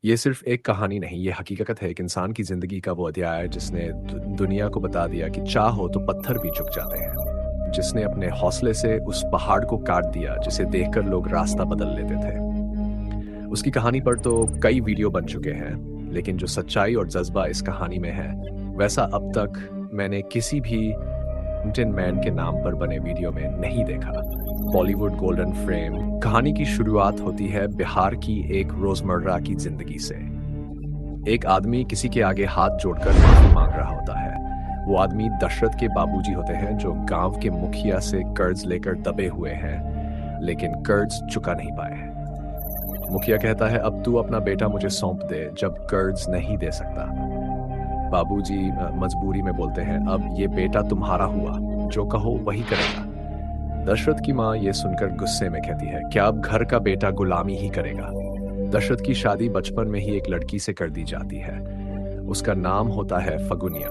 ये सिर्फ एक कहानी नहीं, ये हकीकत है एक इंसान की ज़िंदगी का वो अध्याय जिसने दुनिया को बता दिया कि चाहो तो पत्थर भी झुक जाते हैं। जिसने अपने हौसले से उस पहाड़ को काट दिया जिसे देखकर लोग रास्ता बदल लेते थे। उसकी कहानी पर तो कई वीडियो बन चुके हैं, लेकिन जो सच्चाई और जज्बा इस कहानी में है, वैसा अब तक मैंने किसी भी माउंटेन मैन के नाम पर बने वीडियो में नहीं देखा। बॉलीवुड गोल्डन फ्रेम कहानी की शुरुआत होती है बिहार की एक रोजमर्रा की जिंदगी से। एक आदमी किसी के आगे हाथ जोड़कर माफी मांग रहा होता है। वो आदमी दशरथ के बाबूजी होते हैं जो गांव के मुखिया से कर्ज लेकर दबे हुए हैं, लेकिन कर्ज चुका नहीं पाए हैं। मुखिया कहता है अब तू अपना बेटा मुझे सौंप दे जब कर्ज नहीं दे सकता। बाबूजी मजबूरी में बोलते हैं अब ये बेटा तुम्हारा हुआ, जो कहो वही करेगा। दशरथ की माँ ये सुनकर गुस्से में कहती है क्या अब घर का बेटा गुलामी ही करेगा। दशरथ की शादी बचपन में ही एक लड़की से कर दी जाती है। उसका नाम होता है फगुनिया।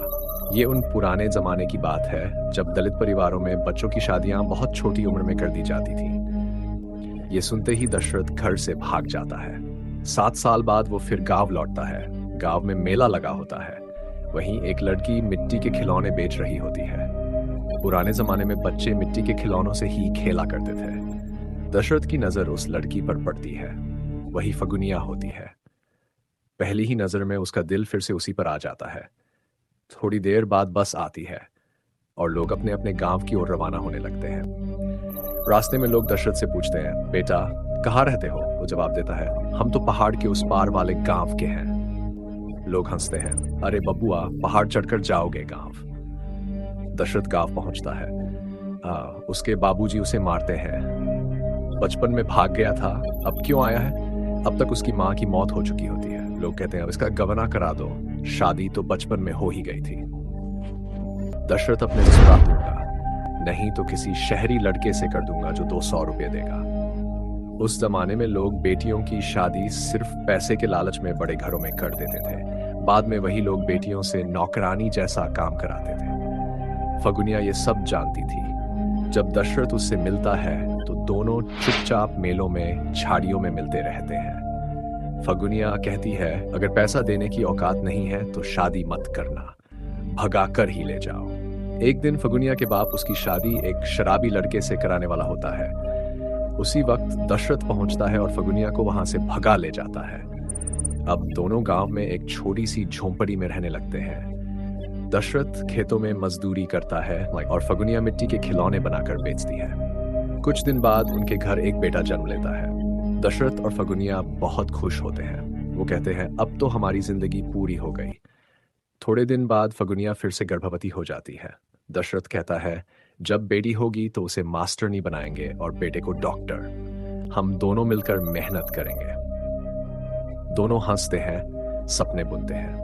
ये उन पुराने जमाने की बात है जब दलित परिवारों में बच्चों की शादियां बहुत छोटी उम्र में कर दी जाती थी। ये सुनते ही दशरथ घर से भाग जाता है। 7 साल बाद वो फिर गांव लौटता है। गांव में मेला लगा होता है। वहीं एक लड़की मिट्टी के खिलौने बेच रही होती है। पुराने जमाने में बच्चे मिट्टी के खिलौनों से ही खेला करते थे। दशरथ की नजर उस लड़की पर पड़ती है। वही फगुनिया होती है। पहली ही नजर में उसका दिल फिर से उसी पर आ जाता है। थोड़ी देर बाद बस आती है और लोग अपने अपने गांव की ओर रवाना होने लगते हैं। रास्ते में लोग दशरथ से पूछते हैं बेटा कहाँ रहते हो। वो जवाब देता है हम तो पहाड़ के उस पार वाले गांव के हैं। लोग हंसते हैं अरे बबुआ पहाड़ चढ़कर जाओगे गांव। दशरथ गांव पहुंचता है। उसके बाबूजी उसे मारते हैं। बचपन में भाग गया था, अब क्यों आया है। अब तक उसकी माँ की मौत हो चुकी होती है। लोग कहते हैं अब इसका गवना करा दो, शादी तो बचपन में हो ही गई थी। दशरथ अपने ससुराल दूंगा, नहीं तो किसी शहरी लड़के से कर दूंगा जो 200 रुपये देगा। उस जमाने में लोग बेटियों की शादी सिर्फ पैसे के लालच में बड़े घरों में कर देते थे। बाद में वही लोग बेटियों से नौकरानी जैसा काम कराते थे। फगुनिया ये सब जानती थी। जब दशरथ उससे मिलता है तो दोनों चुपचाप मेलों में झाड़ियों में मिलते रहते हैं। फगुनिया कहती है अगर पैसा देने की औकात नहीं है तो शादी मत करना, भगा कर ही ले जाओ। एक दिन फगुनिया के बाप उसकी शादी एक शराबी लड़के से कराने वाला होता है। उसी वक्त दशरथ पहुंचता है और फगुनिया को वहां से भगा ले जाता है। अब दोनों गांव में एक छोटी सी झोंपड़ी में रहने लगते हैं। दशरथ खेतों में मजदूरी करता है और फगुनिया मिट्टी के खिलौने बनाकर बेचती है। कुछ दिन बाद उनके घर एक बेटा जन्म लेता है। दशरथ और फगुनिया बहुत खुश होते हैं। वो कहते हैं अब तो हमारी जिंदगी पूरी हो गई। थोड़े दिन बाद फगुनिया फिर से गर्भवती हो जाती है। दशरथ कहता है जब बेटी होगी तो उसे मास्टरनी बनाएंगे और बेटे को डॉक्टर। हम दोनों मिलकर मेहनत करेंगे। दोनों हंसते हैं, सपने बुनते हैं।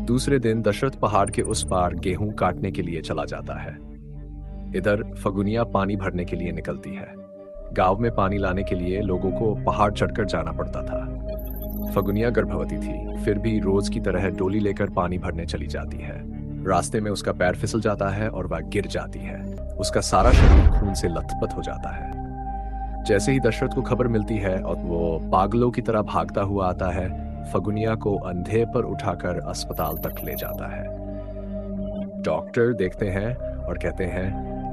दूसरे दिन दशरथ पहाड़ के उस पार गेहूं काटने के लिए चला जाता है। इधर फगुनिया पानी भरने के लिए निकलती है। गांव में पानी लाने के लिए लोगों को पहाड़ चढ़कर जाना पड़ता था। फगुनिया गर्भवती थी, फिर भी रोज की तरह डोली लेकर पानी भरने चली जाती है। रास्ते में उसका पैर फिसल जाता है और वह गिर जाती है। उसका सारा शरीर खून से लथपथ हो जाता है। जैसे ही दशरथ को खबर मिलती है और वो पागलों की तरह भागता हुआ आता है, फगुनिया को अंधे पर उठाकर अस्पताल तक ले जाता है। डॉक्टर देखते हैं और कहते हैं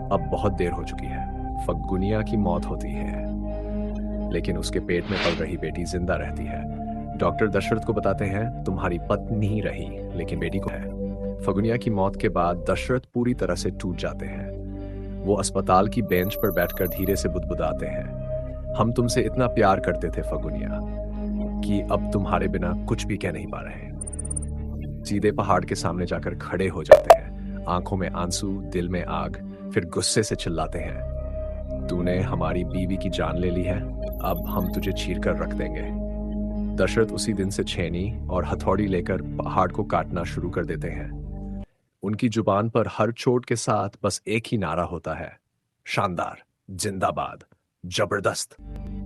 अब बहुत देर हो चुकी है। फगुनिया की मौत होती है, लेकिन उसके पेट में पल रही बेटी जिंदा रहती है। डॉक्टर दशरथ को बताते हैं तुम्हारी पत्नी ही रही, लेकिन बेटी को है। फगुनिया की मौत के बाद दशरथ पूरी तरह से टूट जाते हैं। वो अस्पताल की बेंच पर बैठकर धीरे से बुदबुदाते हैं हम तुमसे इतना प्यार करते थे फगुनिया कि अब तुम्हारे बिना कुछ भी कह नहीं पा रहे। सीधे पहाड़ के सामने जाकर खड़े हो जाते हैं, आंखों में आंसू, दिल में आग। फिर गुस्से से चिल्लाते हैं तूने हमारी बीवी की जान ले ली है, अब हम तुझे चीर कर रख देंगे। दशरथ उसी दिन से छेनी और हथौड़ी लेकर पहाड़ को काटना शुरू कर देते हैं। उनकी जुबान पर हर चोट के साथ बस एक ही नारा होता है शानदार, जिंदाबाद, जबरदस्त।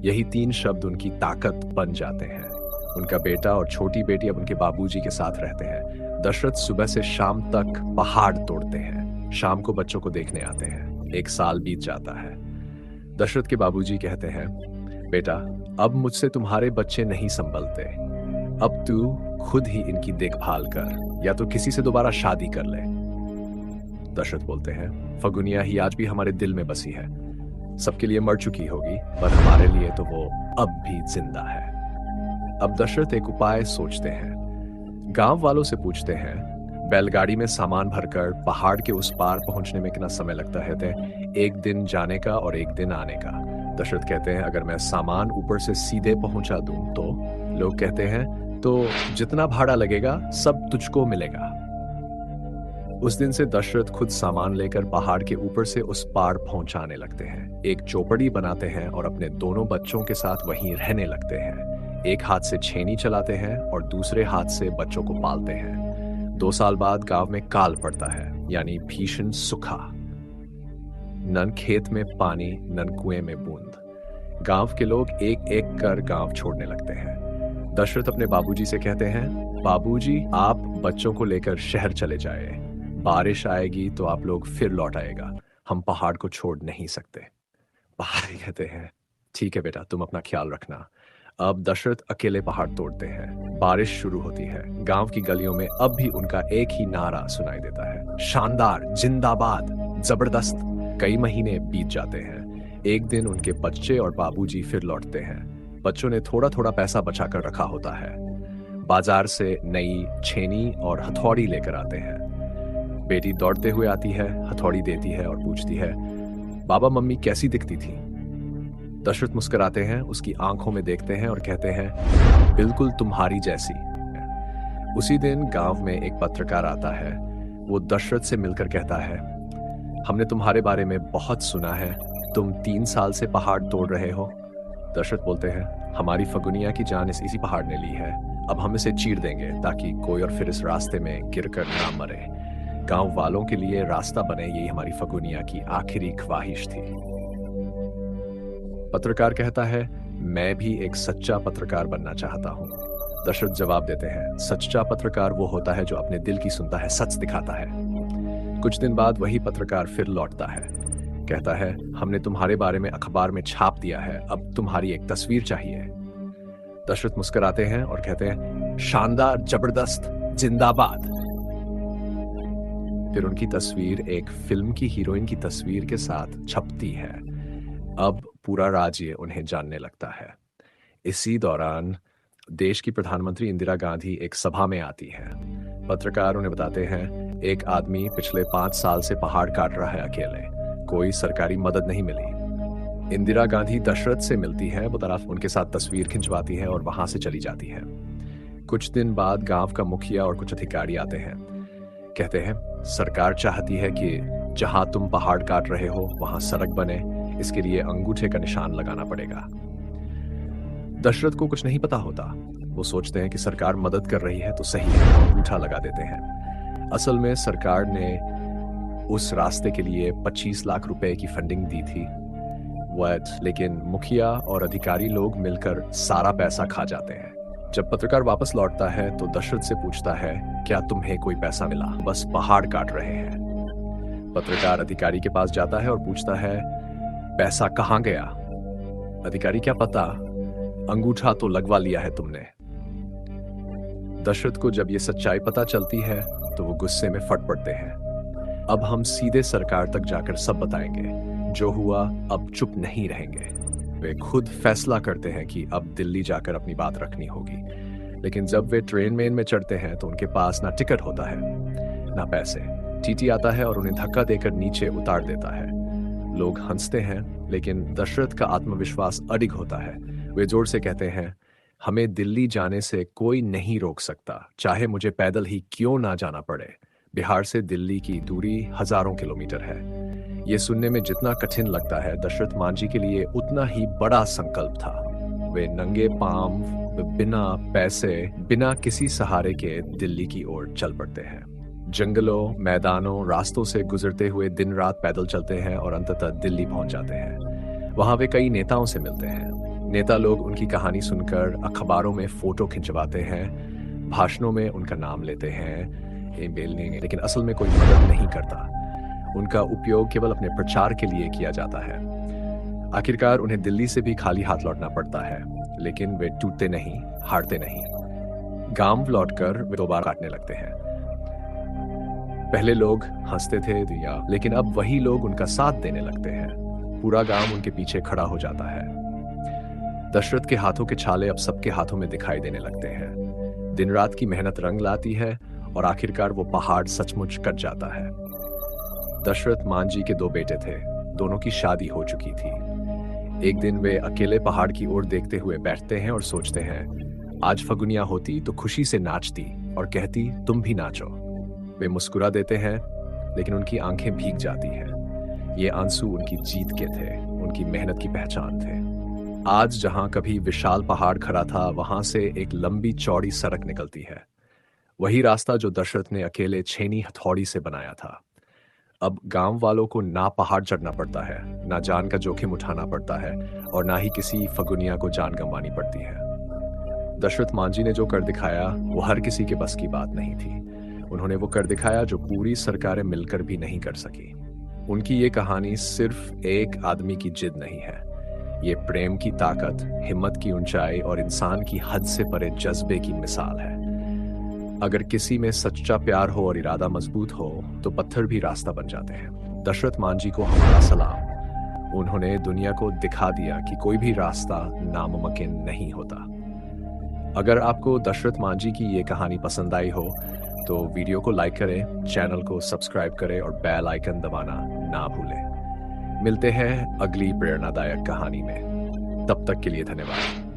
यही 3 शब्द उनकी ताकत बन जाते हैं। उनका बेटा और छोटी बेटी अब उनके बाबूजी के साथ रहते हैं। दशरथ सुबह से शाम तक पहाड़ तोड़ते हैं, शाम को बच्चों को देखने आते हैं। 1 साल बीत जाता है। दशरथ के बाबूजी कहते हैं बेटा, अब मुझसे तुम्हारे बच्चे नहीं संभलते। अब तू खुद ही इनकी देखभाल कर, या तो किसी से दोबारा शादी कर ले। दशरथ बोलते हैं, फगुनिया ही आज भी हमारे दिल में बसी है। सबके लिए मर चुकी होगी, पर हमारे लिए तो वो अब भी जिंदा है। अब दशरथ एक उपाय सोचते हैं। गांव वालों से पूछते हैं, बैलगाड़ी में सामान भरकर पहाड़ के उस पार पहुंचने में कितना समय लगता है? एक दिन जाने का और एक दिन आने का। दशरथ कहते हैं, अगर मैं सामान ऊपर से सीधे पहुंचा दूं तो? लोग कहते हैं, तो जितना भाड़ा लगेगा सब तुझको मिलेगा। उस दिन से दशरथ खुद सामान लेकर पहाड़ के ऊपर से उस पार पहुंचाने लगते हैं। एक चौपड़ी बनाते हैं और अपने दोनों बच्चों के साथ वहीं रहने लगते हैं। एक हाथ से छेनी चलाते हैं और दूसरे हाथ से बच्चों को पालते हैं। 2 साल बाद गांव में काल पड़ता है, यानी भीषण सूखा। नन खेत में पानी, नन कुएं में बूंद। गांव के लोग एक एक कर गांव छोड़ने लगते हैं। दशरथ अपने बाबूजी से कहते हैं, बाबूजी, आप बच्चों को लेकर शहर चले जाए। बारिश आएगी तो आप लोग फिर लौट आएगा। हम पहाड़ को छोड़ नहीं सकते। पहाड़ी कहते हैं, ठीक है बेटा, तुम अपना ख्याल रखना। अब दशरथ अकेले पहाड़ तोड़ते हैं। बारिश शुरू होती है। गांव की गलियों में अब भी उनका एक ही नारा सुनाई देता है, शानदार, जिंदाबाद, जबरदस्त। कई महीने बीत जाते हैं। एक दिन उनके बच्चे और बाबूजी फिर लौटते हैं। बच्चों ने थोड़ा थोड़ा पैसा बचाकर रखा होता है। बाजार से नई छेनी और हथौड़ी लेकर आते हैं। बेटी दौड़ते हुए आती है, हथौड़ी देती है और पूछती है, बाबा मम्मी कैसी दिखती थी? दशरथ मुस्कुराते हैं, उसकी आंखों में देखते हैं और कहते हैं, बिल्कुल तुम्हारी जैसी। उसी दिन गांव में एक पत्रकार आता है। वो दशरथ से मिलकर कहता है, हमने तुम्हारे बारे में बहुत सुना है। तुम 3 साल से पहाड़ तोड़ रहे हो। दशरथ बोलते हैं, हमारी फगुनिया की जान इसी पहाड़ ने ली है। अब हम इसे चीर देंगे ताकि कोई और फिर इस रास्ते में गिरकर ना मरे। गांव वालों के लिए रास्ता बने, यही हमारी फगुनिया की आखिरी ख्वाहिश थी। पत्रकार कहता है, मैं भी एक सच्चा पत्रकार बनना चाहता हूं। दशरथ जवाब देते हैं, सच्चा पत्रकार वो होता है जो अपने दिल की सुनता है, सच दिखाता है। कुछ दिन बाद वही पत्रकार फिर लौटता है। कहता है, हमने तुम्हारे बारे में अखबार में छाप दिया है, अब तुम्हारी एक तस्वीर चाहिए। दशरथ मुस्कुराते हैं और कहते हैं, शानदार, जबरदस्त, जिंदाबाद। फिर उनकी तस्वीर एक फिल्म की हीरोइन की तस्वीर के साथ छपती है। अब पूरा राज्य उन्हें जानने लगता है। इसी दौरान देश की प्रधानमंत्री इंदिरा गांधी एक सभा में आती हैं। पत्रकार उन्हें बताते हैं, एक आदमी पिछले 5 साल से पहाड़ काट रहा है अकेले, कोई सरकारी मदद नहीं मिली। इंदिरा गांधी दशरथ से मिलती है, वो तरफ उनके साथ तस्वीर खिंचवाती है और वहां से चली जाती है। कुछ दिन बाद गांव का मुखिया और कुछ अधिकारी आते हैं। कहते हैं, सरकार चाहती है कि जहां तुम पहाड़ काट रहे हो वहां सड़क बने, इसके लिए अंगूठे का निशान लगाना पड़ेगा। दशरथ को कुछ नहीं पता होता। वो सोचते हैं कि सरकार मदद कर रही है तो सही है, अंगूठा लगा देते हैं। असल में सरकार ने उस रास्ते के लिए 25 लाख रुपए की फंडिंग दी थी। लेकिन मुखिया और अधिकारी लोग मिलकर सारा पैसा खा जाते हैं। जब पत्रकार वापस लौटता है तो दशरथ से पूछता है, क्या तुम्हें कोई पैसा मिला? बस पहाड़ काट रहे हैं। पत्रकार अधिकारी के पास जाता है और पूछता है, पैसा कहाँ गया? अधिकारी, क्या पता, अंगूठा तो लगवा लिया है तुमने। दशरथ को जब ये सच्चाई पता चलती है तो वो गुस्से में फट पड़ते हैं। अब हम सीधे सरकार तक जाकर सब बताएंगे, जो हुआ अब चुप नहीं रहेंगे। वे खुद फैसला करते हैं कि अब दिल्ली जाकर अपनी बात रखनी होगी। लेकिन जब वे ट्रेन में चढ़ते हैं तो उनके पास ना टिकट होता है ना पैसे। टीटी आता है और उन्हें धक्का देकर नीचे उतार देता है। लोग हंसते हैं, लेकिन दशरथ का आत्मविश्वास अडिग होता है। वे जोर से कहते हैं, हमें दिल्ली जाने से कोई नहीं रोक सकता, चाहे मुझे पैदल ही क्यों ना जाना पड़े। बिहार से दिल्ली की दूरी हजारों किलोमीटर है। ये सुनने में जितना कठिन लगता है, दशरथ मांझी के लिए उतना ही बड़ा संकल्प था। वे नंगे पांव, बिना पैसे, बिना किसी सहारे के दिल्ली की ओर चल पड़ते हैं। जंगलों, मैदानों, रास्तों से गुजरते हुए दिन रात पैदल चलते हैं और अंततः दिल्ली पहुंच जाते हैं। वहां वे कई नेताओं से मिलते हैं। नेता लोग उनकी कहानी सुनकर अखबारों में फोटो खिंचवाते हैं, भाषणों में उनका नाम लेते हैं, लेकिन असल में कोई मदद नहीं करता। उनका उपयोग केवल अपने प्रचार के लिए किया जाता है। आखिरकार उन्हें दिल्ली से भी खाली हाथ लौटना पड़ता है, लेकिन वे टूटते नहीं, हारते नहीं। गांव लौटकर वे दोबारा काटने लगते हैं। पहले लोग हंसते थे या लेकिन अब वही लोग उनका साथ देने लगते हैं। पूरा गांव उनके पीछे खड़ा हो जाता है। दशरथ के हाथों के छाले अब सबके हाथों में दिखाई देने लगते हैं। दिन रात की मेहनत रंग लाती है और आखिरकार वो पहाड़ सचमुच कट जाता है। दशरथ मान जी के 2 बेटे थे। दोनों की शादी हो चुकी थी। एक दिन वे अकेले पहाड़ की ओर देखते हुए बैठते हैं और सोचते हैं, आज फगुनिया होती तो खुशी से नाचती और कहती तुम भी नाचो। वे मुस्कुरा देते हैं, लेकिन उनकी आंखें भीग जाती हैं। ये आंसू उनकी जीत के थे, उनकी मेहनत की पहचान थे। आज जहां कभी विशाल पहाड़ खड़ा था, वहां से एक लंबी चौड़ी सड़क निकलती है। वही रास्ता जो दशरथ ने अकेले छेनी हथौड़ी से बनाया था। अब गांव वालों को ना पहाड़ चढ़ना पड़ता है, ना जान का जोखिम उठाना पड़ता है और ना ही किसी फगुनिया को जान गंवानी पड़ती है। दशरथ मांझी ने जो कर दिखाया वो हर किसी के बस की बात नहीं थी। उन्होंने वो कर दिखाया जो पूरी सरकारें मिलकर भी नहीं कर सकी। उनकी ये कहानी सिर्फ एक आदमी की जिद नहीं है। ये प्रेम की ताकत, हिम्मत की ऊंचाई और इंसान की हद से परे जज्बे की मिसाल है। अगर किसी में सच्चा प्यार हो और इरादा मजबूत हो तो पत्थर भी रास्ता बन जाते हैं। दशरथ मांझी को हमारा सलाम। उन्होंने दुनिया को दिखा दिया कि कोई भी रास्ता नामुमकिन नहीं होता। अगर आपको दशरथ मांझी की ये कहानी पसंद आई हो तो वीडियो को लाइक करें, चैनल को सब्सक्राइब करें और बेल आइकन दबाना ना भूलें। मिलते हैं अगली प्रेरणादायक कहानी में। तब तक के लिए धन्यवाद।